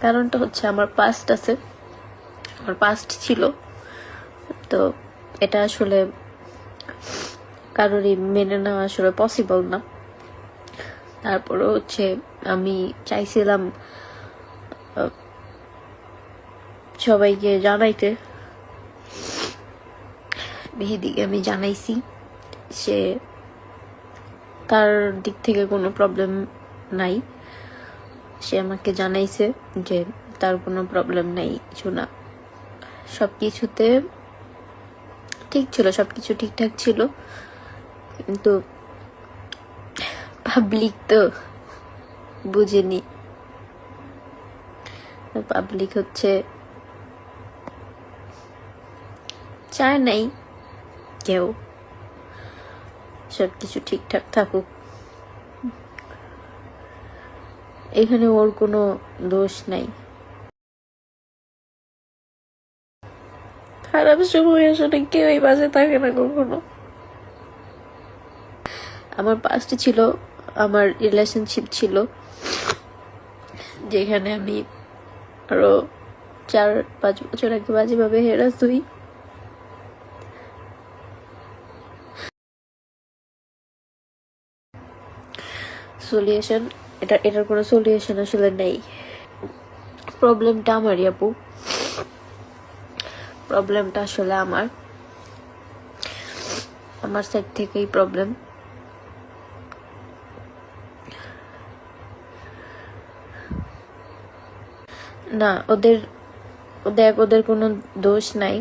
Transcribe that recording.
কারণটা হচ্ছে আমার পাস্ট আছে, আমার পাস্ট ছিল, তো এটা আসলে কারোরই মেনে নেওয়া আসলে পসিবল না। তারপরে হচ্ছে আমি চাইছিলাম সবাইকে জানাইতে, মেহেদিকে আমি জানাইছি, সে তার দিক থেকে কোনো প্রবলেম নাই, সে আমাকে জানাইছে যে তার কোনো প্রবলেম নাই, কিছু না, সবকিছুতে ঠিক ছিল, সবকিছু ঠিকঠাক ছিল। কিন্তু পাবলিক তো বুঝেনি, পাবলিক হচ্ছে চায় নাই কেউ সবকিছু ঠিকঠাক থাকুক। এখানে ওর কোনো দোষ নাই। খারাপ সময় আসলে কেউই বাজে থাকে না কখনো। আমার পাস্টে ছিল, আমার রিলেশনশিপ ছিল, যেখানে আমি আরো 4-5 বছর আগে বাজেভাবে হেরাস হই। সলিউশন, এটার কোনো সলিউশন আসলে নেই। প্রবলেমটা আমারই আপু, প্রবলেমটা আসলে আমার সাইড থেকেই প্রবলেম। না, ওদের কোনো দোষ নাই।